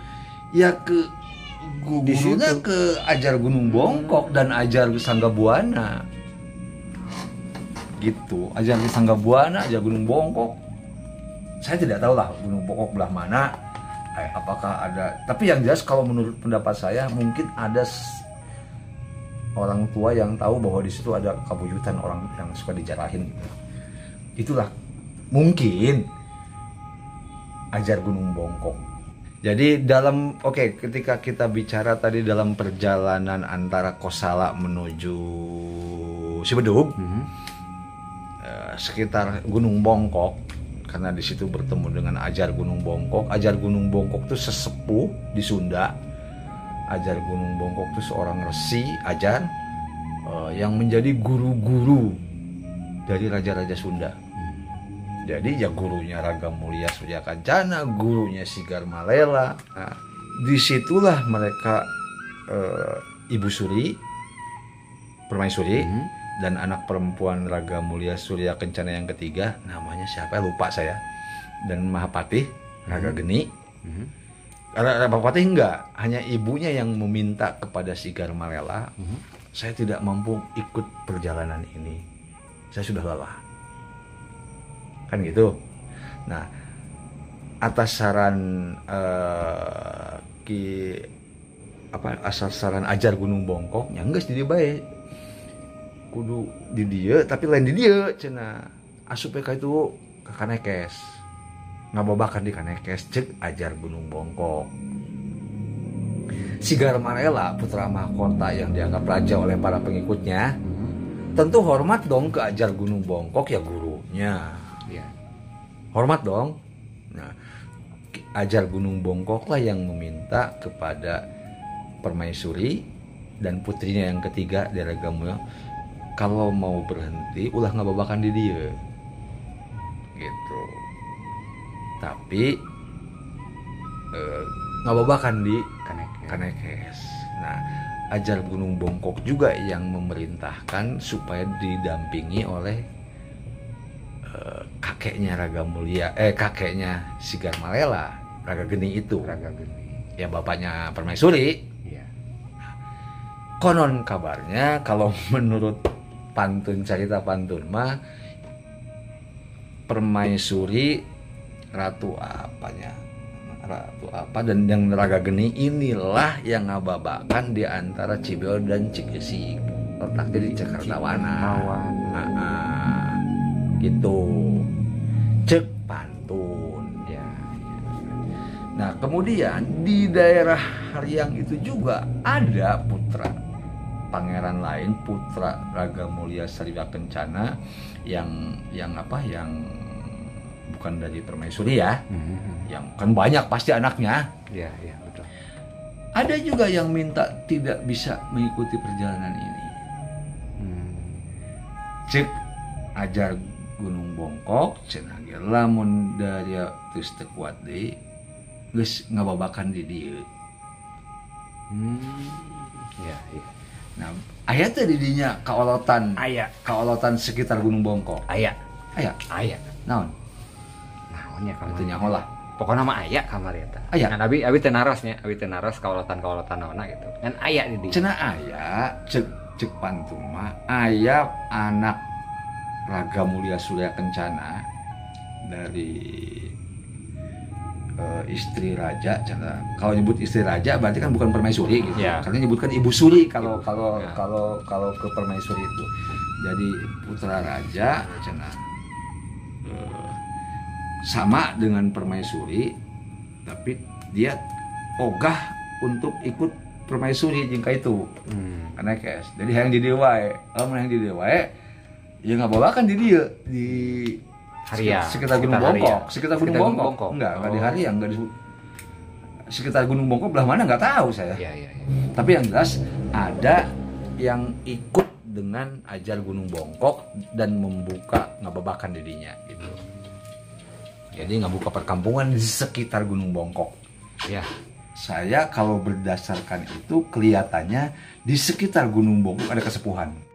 ya ke gurunya ke Ajar Gunung Bongkok dan Ajar Sangga Buana. Gitu, Ajar Sangga Buana, Ajar Gunung Bongkok. Saya tidak tahu lah Gunung Bongkok belah mana. Apakah ada? Tapi yang jelas kalau menurut pendapat saya mungkin ada orang tua yang tahu bahwa di situ ada kabuyutan orang yang suka dijarahin. Itulah mungkin Ajar Gunung Bongkok. Jadi ketika kita bicara tadi dalam perjalanan antara Kosala menuju Cibedug, sekitar Gunung Bongkok, karena di situ bertemu dengan Ajar Gunung Bongkok. Ajar Gunung Bongkok itu sesepuh di Sunda. Ajar Gunung Bongkok itu seorang resi Ajar yang menjadi guru-guru dari raja-raja Sunda. Jadi ya gurunya Raga Mulia Surya Kencana, gurunya Sigar Malela. Nah, disitulah mereka Ibu Suri, Permaisuri, dan anak perempuan Raga Mulia Surya Kencana yang ketiga, namanya siapa? Lupa saya. Dan Mahapatih, Raga Geni. Mahapatih enggak, hanya ibunya yang meminta kepada Sigar Malela, saya tidak mampu ikut perjalanan ini, saya sudah lelah. Kan gitu. Nah, atas saran saran Ajar Gunung Bongkok, ya geus di dieu bae. Kudu di dieu tapi lain di dieu cenah. Asup ka itu ka Kanekes. Ngabobakan di Kanekes cek Ajar Gunung Bongkok. Sigar Malela, putra mahkota yang dianggap raja oleh para pengikutnya, tentu hormat dong ke Ajar Gunung Bongkok, ya gurunya. Ya. Hormat dong. Nah, Ajar Gunung Bongkok lah yang meminta kepada Permaisuri dan putrinya yang ketiga dari Raga Mulia, kalau mau berhenti ulah ngababakan di dia. Gitu. Tapi ngababakan di Kanekes. Nah, Ajar Gunung Bongkok juga yang memerintahkan supaya didampingi oleh kakeknya Raga Mulia, kakeknya Sigar Malela, Raga Geni itu. Raga Geni. Ya bapaknya Permaisuri. Iya. Konon kabarnya kalau menurut cerita pantun mah, Permaisuri ratu apa dan yang Raga Geni inilah yang ngababakan di antara Cibeol dan Cigesik, letaknya di Cakartawana. Gitu, cek pantun ya. Nah, kemudian di daerah Haryang itu juga ada putra pangeran lain, putra Raga Mulia Surya Kencana yang bukan dari Permaisuri ya, yang kan banyak pasti anaknya. Iya, betul. Ada juga yang minta tidak bisa mengikuti perjalanan ini. Cek Ajar Gunung Bongkok, cenah ge lamun daria geus teu kuat deui, geus ngababakan di dieu. Iya. Nah, aya teh di dinya kaolotan. Kaolotan sekitar Gunung Bongkok. Aya. Naon? Naonnya kamar. Teu nyaho lah. Pokoknya mah aya kamar eta. Aya. Kan abi teu narosnya, kaolotan naonna gitu. Kan aya di dieu. Cenah aya, cek pantun mah aya anak Raga Mulia Surya Kencana dari istri raja. Kalau nyebut istri raja berarti kan bukan Permaisuri gitu. Ya. Karena nyebutkan Ibu Suri kalau ke Permaisuri itu. Jadi putra raja cenah sama dengan Permaisuri, tapi dia ogah untuk ikut Permaisuri jingka itu. Kanekes. Jadi hayang di dieu wae. Yang di dieu wae ya ngabawakan di dia di Haryang, sekitar Gunung Bongkok. Sekitar Gunung Bongkok. Enggak di Haryang, enggak di sekitar Gunung Bongkok belah mana enggak tahu saya. Iya. Tapi yang jelas ada yang ikut dengan Ajar Gunung Bongkok dan membuka ngababakan dirinya gitu. Jadi ngabuka perkampungan di sekitar Gunung Bongkok. Ya. saya kalau berdasarkan itu kelihatannya di sekitar Gunung Bogor ada kesepuhan.